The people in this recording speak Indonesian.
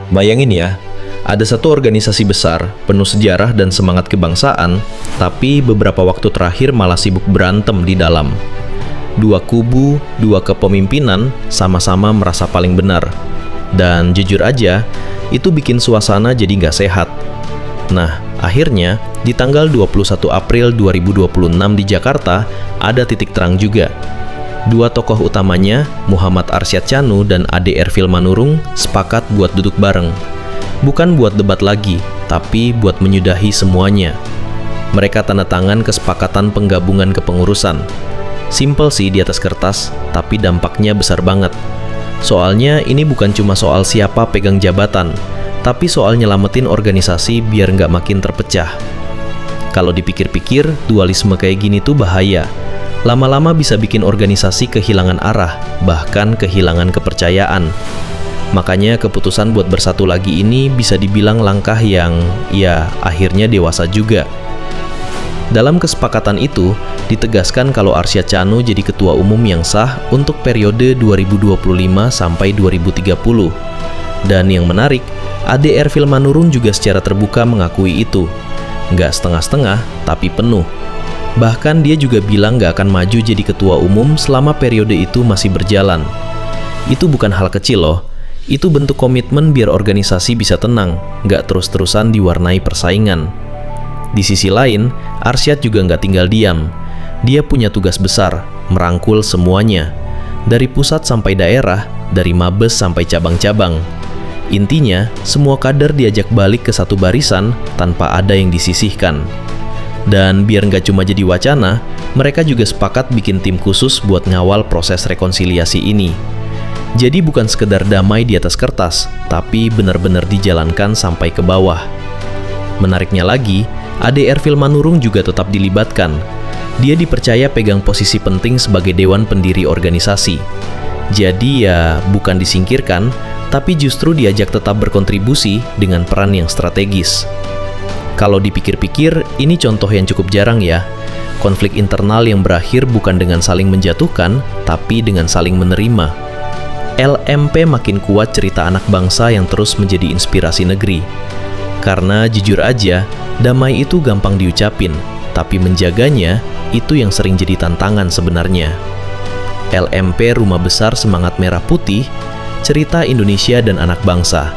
Bayangin ya, ada satu organisasi besar, penuh sejarah dan semangat kebangsaan, tapi beberapa waktu terakhir malah sibuk berantem di dalam. Dua kubu, dua kepemimpinan, sama-sama merasa paling benar. Dan jujur aja, itu bikin suasana jadi nggak sehat. Nah, akhirnya, di tanggal 21 April 2026 di Jakarta, ada titik terang juga. Dua tokoh utamanya, Muhammad Arsyad Chanu dan Ade Erfil Manurung, sepakat buat duduk bareng. Bukan buat debat lagi, tapi buat menyudahi semuanya. Mereka tanda tangan kesepakatan penggabungan kepengurusan. Simpel sih di atas kertas, tapi dampaknya besar banget. Soalnya ini bukan cuma soal siapa pegang jabatan, tapi soal nyelamatin organisasi biar nggak makin terpecah. Kalau dipikir-pikir, dualisme kayak gini tuh bahaya. Lama-lama bisa bikin organisasi kehilangan arah, bahkan kehilangan kepercayaan. Makanya keputusan buat bersatu lagi ini bisa dibilang langkah yang, ya, akhirnya dewasa juga. Dalam kesepakatan itu, ditegaskan kalau Arsyad Chanu jadi ketua umum yang sah untuk periode 2025 sampai 2030. Dan yang menarik, Ade Erfil Manurung juga secara terbuka mengakui itu. Nggak setengah-setengah, tapi penuh. Bahkan dia juga bilang nggak akan maju jadi ketua umum selama periode itu masih berjalan. Itu bukan hal kecil loh. Itu bentuk komitmen biar organisasi bisa tenang, nggak terus-terusan diwarnai persaingan. Di sisi lain, Arsyad juga nggak tinggal diam. Dia punya tugas besar, merangkul semuanya. Dari pusat sampai daerah, dari Mabes sampai cabang-cabang. Intinya, semua kader diajak balik ke satu barisan tanpa ada yang disisihkan. Dan biar nggak cuma jadi wacana, mereka juga sepakat bikin tim khusus buat ngawal proses rekonsiliasi ini. Jadi bukan sekedar damai di atas kertas, tapi benar-benar dijalankan sampai ke bawah. Menariknya lagi, Ade Erfil Manurung juga tetap dilibatkan. Dia dipercaya pegang posisi penting sebagai dewan pendiri organisasi. Jadi ya bukan disingkirkan, tapi justru diajak tetap berkontribusi dengan peran yang strategis. Kalau dipikir-pikir, ini contoh yang cukup jarang ya. Konflik internal yang berakhir bukan dengan saling menjatuhkan, tapi dengan saling menerima. LMP makin kuat cerita anak bangsa yang terus menjadi inspirasi negeri. Karena jujur aja, damai itu gampang diucapin, tapi menjaganya itu yang sering jadi tantangan sebenarnya. LMP Rumah Besar Semangat Merah Putih, cerita Indonesia dan anak bangsa.